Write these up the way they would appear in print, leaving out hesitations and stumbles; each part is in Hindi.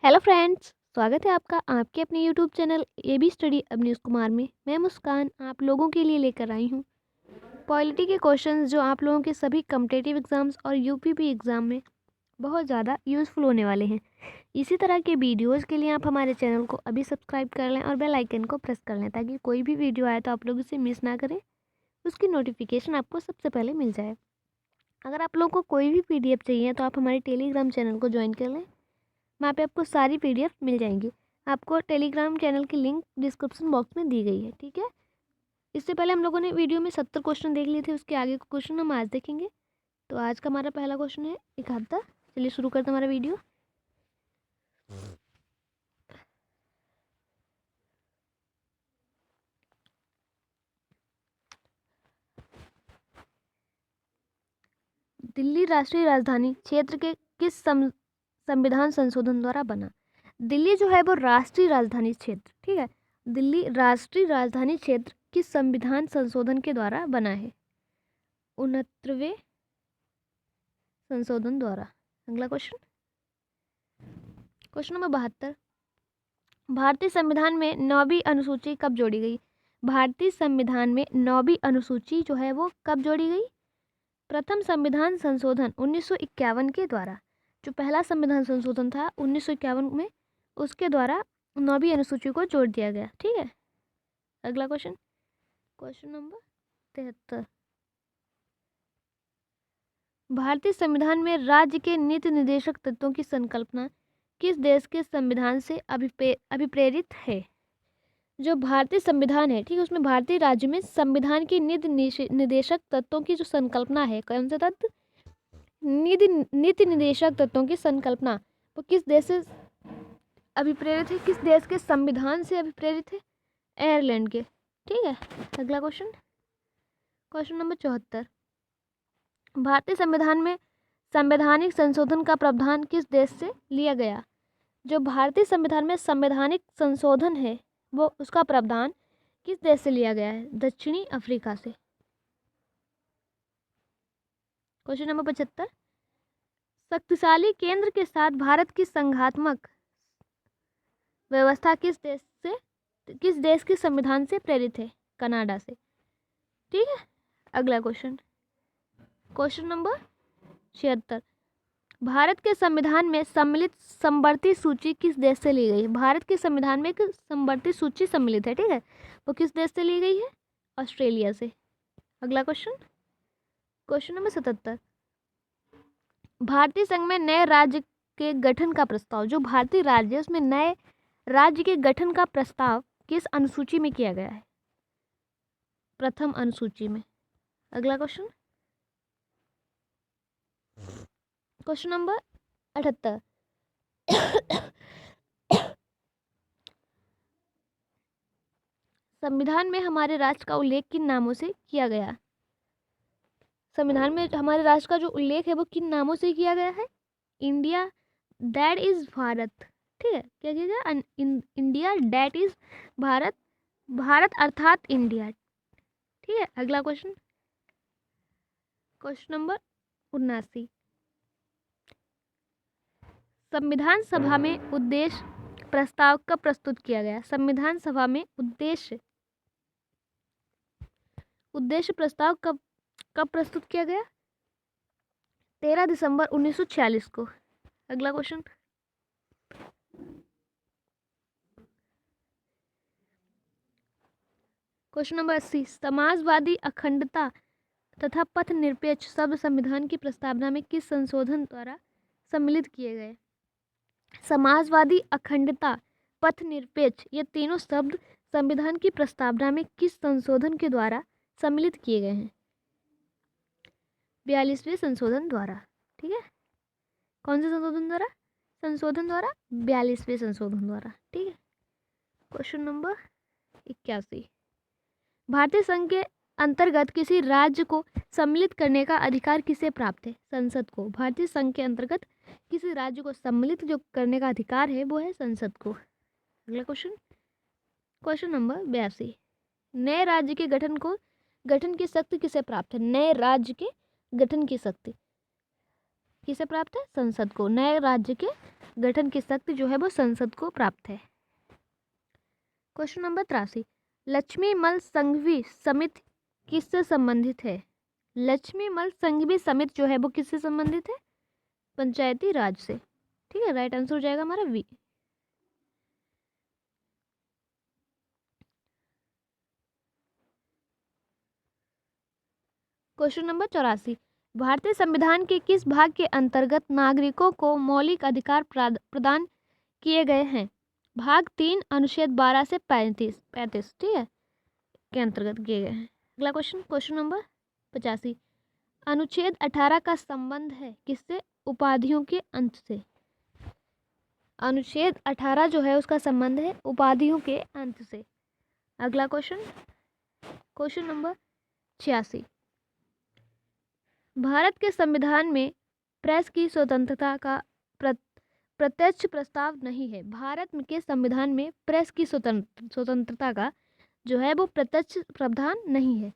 हेलो फ्रेंड्स, स्वागत है आपका आपके अपने यूट्यूब चैनल एबी स्टडी अब न्यूज़ कुमार में। मैं मुस्कान आप लोगों के लिए लेकर आई हूँ पॉलिटी के क्वेश्चंस जो आप लोगों के सभी कम्पिटिटिव एग्जाम्स और यूपीपी एग्ज़ाम में बहुत ज़्यादा यूज़फुल होने वाले हैं। इसी तरह के वीडियोज़ के लिए आप हमारे चैनल को अभी सब्सक्राइब कर लें और बेल आइकन को प्रेस कर लें ताकि कोई भी वीडियो आए तो आप लोग उसे मिस ना करें, उसकी नोटिफिकेशन आपको सबसे पहले मिल जाए। अगर आप लोगों को कोई भी PDF चाहिए तो आप हमारे टेलीग्राम चैनल को ज्वाइन कर लें, वहाँ पे आपको सारी PDF मिल जाएंगी। आपको टेलीग्राम चैनल की लिंक डिस्क्रिप्शन बॉक्स में दी गई है, ठीक है। इससे पहले हम लोगों ने वीडियो में 70 क्वेश्चन देख लिए थे, उसके आगे का क्वेश्चन हम आज देखेंगे। तो आज का हमारा पहला क्वेश्चन है 71। चलिए शुरू करते हैं हमारा वीडियो। दिल्ली राष्ट्रीय राजधानी क्षेत्र के किस संविधान संशोधन द्वारा बना? दिल्ली जो है वो राष्ट्रीय राजधानी क्षेत्र, ठीक है। दिल्ली राष्ट्रीय राजधानी क्षेत्र किस संविधान संशोधन के द्वारा बना है? 69वें संशोधन द्वारा। अगला क्वेश्चन, क्वेश्चन नंबर 72। भारतीय संविधान में 9वीं अनुसूची कब जोड़ी गई? भारतीय संविधान में 9वीं अनुसूची जो है वो कब जोड़ी गई? प्रथम संविधान संशोधन 1951 के द्वारा। जो पहला संविधान संशोधन था 1951 में, उसके द्वारा 9वीं अनुसूची को जोड़ दिया गया, ठीक है। अगला क्वेश्चन, क्वेश्चन नंबर 73। भारतीय संविधान में राज्य के नीति निर्देशक तत्वों की संकल्पना किस देश के संविधान से अभिप्रेरित है? जो भारतीय संविधान है, ठीक है, उसमें भारतीय राज्य में संविधान की नीति निर्देशक तत्वों की जो संकल्पना है, कौन से तत्व? नीति निर्देशक तत्वों की संकल्पना वो किस देश से अभिप्रेरित है, किस देश के संविधान से अभिप्रेरित है? आयरलैंड के, ठीक है। अगला क्वेश्चन, क्वेश्चन नंबर 74। भारतीय संविधान में संवैधानिक संशोधन का प्रावधान किस देश से लिया गया? जो भारतीय संविधान में संवैधानिक संशोधन है वो उसका प्रावधान किस देश से लिया गया है? दक्षिणी अफ्रीका से। Question number 75। शक्तिशाली केंद्र के साथ भारत की संघात्मक व्यवस्था किस देश के संविधान से प्रेरित है? कनाडा से, ठीक है। अगला क्वेश्चन, क्वेश्चन नंबर 76। भारत के संविधान में सम्मिलित समवर्ती सूची किस देश से ली गई है? भारत के संविधान में एक समवर्ती सूची सम्मिलित है, ठीक है, वो किस देश से ली गई है? ऑस्ट्रेलिया से। अगला क्वेश्चन, क्वेश्चन नंबर 77। भारतीय संघ में नए राज्य के गठन का प्रस्ताव, जो भारतीय राज्य है उसमें नए राज्य के गठन का प्रस्ताव किस अनुसूची में किया गया है? प्रथम अनुसूची में। अगला क्वेश्चन, क्वेश्चन नंबर 78। संविधान में हमारे राष्ट्र का उल्लेख किन नामों से किया गया? संविधान में हमारे राष्ट्र का जो उल्लेख है वो किन नामों से किया गया है? इंडिया, दैट इज भारत, ठीक है। क्या किया गया? India, that is Bharat, Bharat अर्थात इंडिया, ठीक है। अगला क्वेश्चन, क्वेश्चन नंबर 79। संविधान सभा में उद्देश्य प्रस्ताव कब प्रस्तुत किया गया? संविधान सभा में उद्देश्य प्रस्ताव कब प्रस्तुत किया गया? 13 दिसंबर 1946 को। अगला क्वेश्चन, क्वेश्चन नंबर 80। समाजवादी अखंडता तथा पथ निरपेक्ष शब्द संविधान की प्रस्तावना में किस संशोधन द्वारा सम्मिलित किए गए? समाजवादी, अखंडता, पथ निरपेक्ष, ये तीनों शब्द संविधान की प्रस्तावना में किस संशोधन के द्वारा सम्मिलित किए गए हैं? 42वें संशोधन द्वारा, ठीक है। कौन से संशोधन द्वारा? 42वें संशोधन द्वारा, ठीक है। Question number 81। भारतीय संघ के अंतर्गत किसी राज्य को सम्मिलित करने का अधिकार किसे प्राप्त है? संसद को। भारतीय संघ के अंतर्गत किसी राज्य को सम्मिलित जो करने का अधिकार है वो है संसद को। अगला क्वेश्चन, क्वेश्चन नंबर 82। नए राज्य के गठन की शक्ति किसे प्राप्त है? नए राज्य के गठन की शक्ति किसे प्राप्त है? संसद को। नए राज्य के गठन की शक्ति जो है वो संसद को प्राप्त है। क्वेश्चन नंबर 83, लक्ष्मीमल संघवी समिति किससे संबंधित है? लक्ष्मीमल संघवी समिति जो है वो किससे संबंधित है? पंचायती राज से। ठीक है, राइट आंसर हो जाएगा हमारा वी। क्वेश्चन नंबर 84, भारतीय संविधान के किस भाग के अंतर्गत नागरिकों को मौलिक अधिकार प्रदान किए गए हैं? भाग 3 अनुच्छेद 12 से 35, ठीक है, के अंतर्गत किए गए हैं। अगला क्वेश्चन, क्वेश्चन नंबर 85, अनुच्छेद 18 का संबंध है किससे? उपाधियों के अंत से। अनुच्छेद 18 जो है उसका संबंध है उपाधियों के अंत से। अगला क्वेश्चन, क्वेश्चन नंबर 86, भारत के संविधान में प्रेस की स्वतंत्रता का प्रत्यक्ष प्रस्ताव नहीं है। भारत के संविधान में प्रेस की स्वतंत्रता का जो है वो प्रत्यक्ष प्रावधान नहीं है,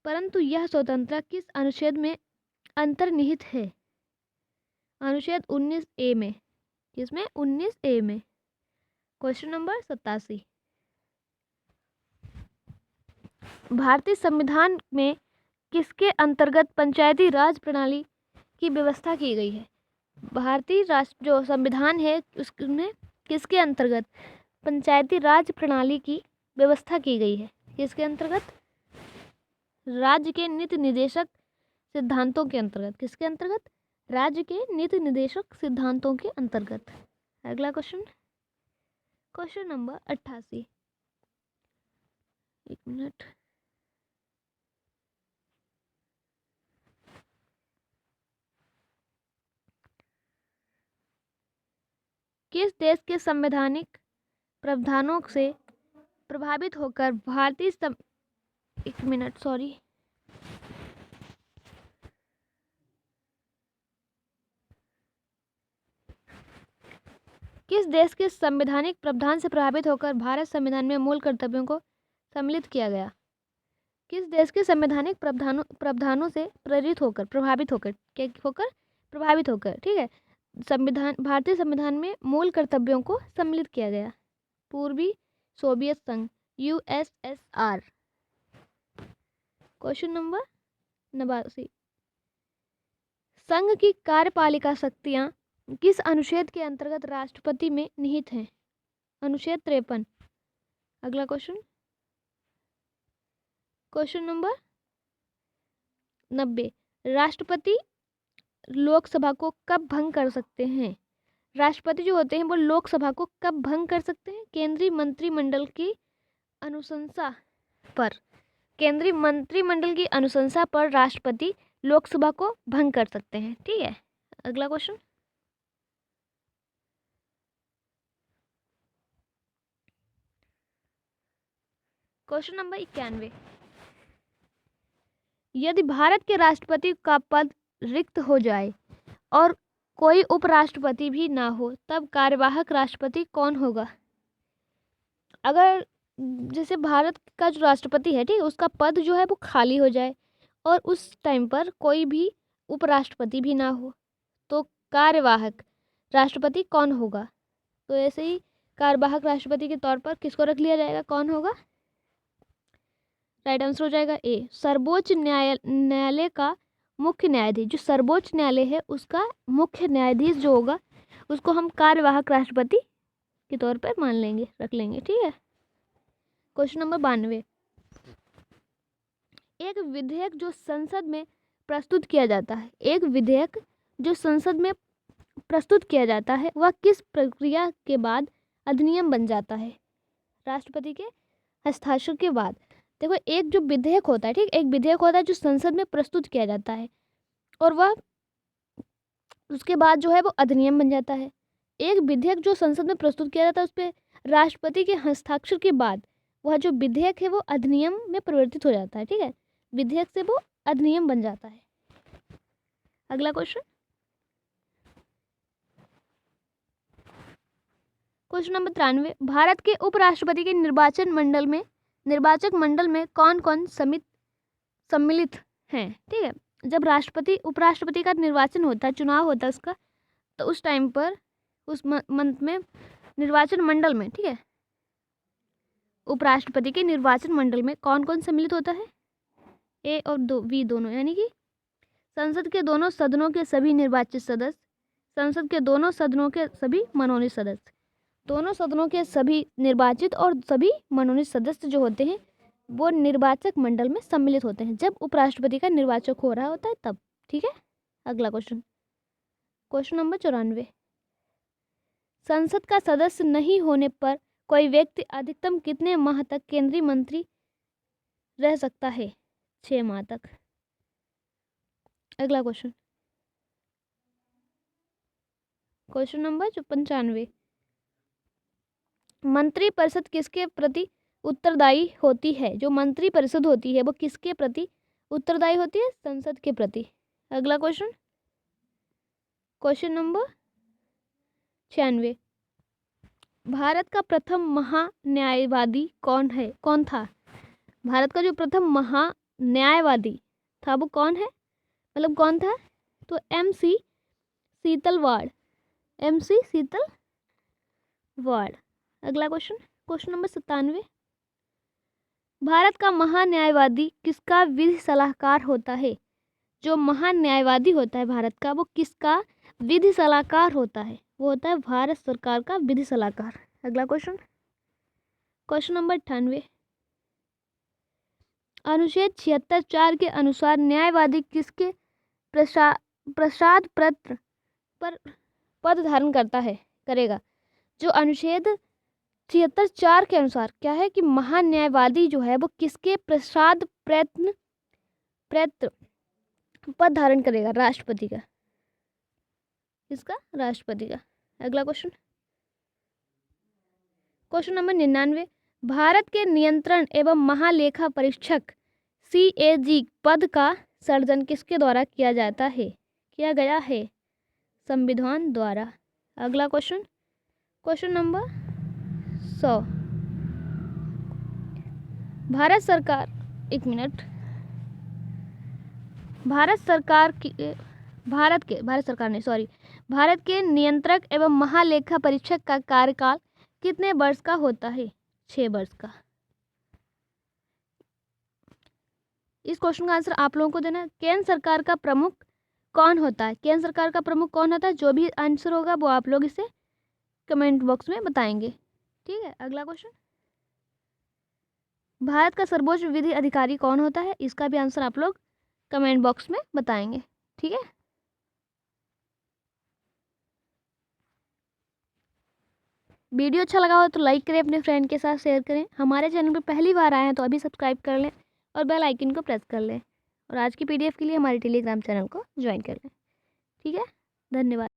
परंतु यह स्वतंत्रता किस अनुच्छेद में अंतर्निहित है? अनुच्छेद 19A में। किसमें? 19A में। क्वेश्चन नंबर 87, भारतीय संविधान में किसके अंतर्गत पंचायती राज प्रणाली की व्यवस्था की गई है? भारतीय राष्ट्र जो संविधान है उसमें किसके अंतर्गत पंचायती राज प्रणाली की व्यवस्था की गई है? किसके अंतर्गत? राज्य के नीति निर्देशक सिद्धांतों के अंतर्गत। किसके अंतर्गत? राज्य के नीति निर्देशक सिद्धांतों के अंतर्गत। अगला क्वेश्चन, क्वेश्चन नंबर 88, एक मिनट, किस देश के संवैधानिक प्रावधानों से प्रभावित होकर भारतीय एक मिनट, सॉरी, किस देश के संवैधानिक प्रावधान से प्रभावित होकर भारत संविधान में मूल कर्तव्यों को सम्मिलित किया गया? किस देश के संवैधानिक प्रावधानों से प्रेरित होकर, प्रभावित होकर, क्या होकर? प्रभावित होकर, ठीक है, संविधान, भारतीय संविधान में मूल कर्तव्यों को सम्मिलित किया गया? पूर्वी सोवियत संघ, USSR। क्वेश्चन नंबर 89, संघ की कार्यपालिका शक्तियां किस अनुच्छेद के अंतर्गत राष्ट्रपति में निहित हैं? अनुच्छेद 53। अगला क्वेश्चन, क्वेश्चन नंबर 90, राष्ट्रपति लोकसभा को कब भंग कर सकते हैं? राष्ट्रपति जो होते हैं वो लोकसभा को कब भंग कर सकते हैं? केंद्रीय मंत्रिमंडल की अनुशंसा पर। केंद्रीय मंत्रिमंडल की अनुशंसा पर राष्ट्रपति लोकसभा को भंग कर सकते हैं। ठीक है, अगला क्वेश्चन, क्वेश्चन नंबर 91, यदि भारत के राष्ट्रपति का पद रिक्त हो जाए और कोई उपराष्ट्रपति भी ना हो तब कार्यवाहक राष्ट्रपति कौन होगा? अगर जैसे भारत का जो राष्ट्रपति है, ठीक है, उसका पद जो है वो खाली हो जाए और उस टाइम पर कोई भी उपराष्ट्रपति भी ना हो तो कार्यवाहक राष्ट्रपति कौन होगा? तो ऐसे ही कार्यवाहक राष्ट्रपति के तौर पर किसको रख लिया जाएगा? कौन होगा? राइट आंसर हो जाएगा ए, सर्वोच्च न्यायालय का मुख्य न्यायाधीश। जो सर्वोच्च न्यायालय है उसका मुख्य न्यायाधीश जो होगा उसको हम कार्यवाहक राष्ट्रपति के तौर पर मान लेंगे, रख लेंगे। ठीक है, क्वेश्चन नंबर 92, एक विधेयक जो संसद में प्रस्तुत किया जाता है, एक विधेयक जो संसद में प्रस्तुत किया जाता है वह किस प्रक्रिया के बाद अधिनियम बन जाता है? राष्ट्रपति के हस्ताक्षर के बाद। देखो, एक जो विधेयक होता है, ठीक, एक विधेयक होता है जो संसद में प्रस्तुत किया जाता है और वह उसके बाद जो है वो अधिनियम बन जाता है। एक विधेयक जो संसद में प्रस्तुत किया जाता है उस पर राष्ट्रपति के हस्ताक्षर के बाद वह जो विधेयक है वो अधिनियम में परिवर्तित हो जाता है। ठीक है, विधेयक से वो अधिनियम बन जाता है। अगला क्वेश्चन, क्वेश्चन नंबर 93, भारत के उपराष्ट्रपति के निर्वाचक मंडल में कौन कौन सम्मिलित हैं? ठीक है, जब राष्ट्रपति उपराष्ट्रपति का निर्वाचन होता है, चुनाव होता है उसका, तो उस टाइम पर उस मंथ में निर्वाचन मंडल में, ठीक है, उपराष्ट्रपति के निर्वाचन मंडल में कौन कौन सम्मिलित होता है? ए और बी दोनों, यानी कि संसद के दोनों सदनों के सभी निर्वाचित सदस्य, संसद के दोनों सदनों के सभी मनोनीत सदस्य। दोनों सदनों के सभी निर्वाचित और सभी मनोनीत सदस्य जो होते हैं वो निर्वाचक मंडल में सम्मिलित होते हैं जब उपराष्ट्रपति का निर्वाचक हो रहा होता है तब। ठीक है, अगला क्वेश्चन, क्वेश्चन नंबर 94। संसद का सदस्य नहीं होने पर कोई व्यक्ति अधिकतम कितने माह तक केंद्रीय मंत्री रह सकता है? 6 माह तक। अगला क्वेश्चन, क्वेश्चन नंबर 95। मंत्री परिषद किसके प्रति उत्तरदायी होती है? जो मंत्री परिषद होती है वो किसके प्रति उत्तरदायी होती है? संसद के प्रति। अगला क्वेश्चन, क्वेश्चन नंबर 96। भारत का प्रथम महान्यायवादी कौन था? भारत का जो प्रथम महान्यायवादी था वो कौन है, मतलब कौन था? तो MC सीतलवाड़, MC सीतलवाड़। अगला क्वेश्चन, क्वेश्चन नंबर 97। भारत का महान्यायवादी किसका विधि सलाहकार होता है? जो महान्यायवादी होता है भारत का वो किसका विधि सलाहकार होता है? वो होता है भारत सरकार का विधि सलाहकार। अगला क्वेश्चन, क्वेश्चन नंबर 98। अनुच्छेद 76(4) के अनुसार न्यायवादी किसके प्रसाद पत्र पर पद धारण करेगा? जो अनुच्छेद 76(4) के अनुसार क्या है कि महान्यायवादी जो है वो किसके प्रसाद पत्र पद धारण करेगा? राष्ट्रपति का। किसका? राष्ट्रपति का। अगला क्वेश्चन, क्वेश्चन नंबर 99। भारत के नियंत्रण एवं महालेखा परीक्षक CAG पद का सृजन किसके द्वारा किया गया है? संविधान द्वारा। अगला क्वेश्चन, क्वेश्चन नंबर 100। भारत सरकार भारत के नियंत्रक एवं महालेखा परीक्षक का कार्यकाल कितने वर्ष का होता है? 6 वर्ष का। इस क्वेश्चन का आंसर आप लोगों को देना है। केंद्र सरकार का प्रमुख कौन होता है? केंद्र सरकार का प्रमुख कौन होता है? जो भी आंसर होगा वो आप लोग इसे कमेंट बॉक्स में बताएंगे। ठीक है, अगला क्वेश्चन, भारत का सर्वोच्च विधि अधिकारी कौन होता है? इसका भी आंसर आप लोग कमेंट बॉक्स में बताएंगे। ठीक है, वीडियो अच्छा लगा हो तो लाइक करें, अपने फ्रेंड के साथ शेयर करें। हमारे चैनल पर पहली बार आए हैं तो अभी सब्सक्राइब कर लें और बेल आइकन को प्रेस कर लें। और आज की PDF के लिए हमारे टेलीग्राम चैनल को ज्वाइन कर लें। ठीक है, धन्यवाद।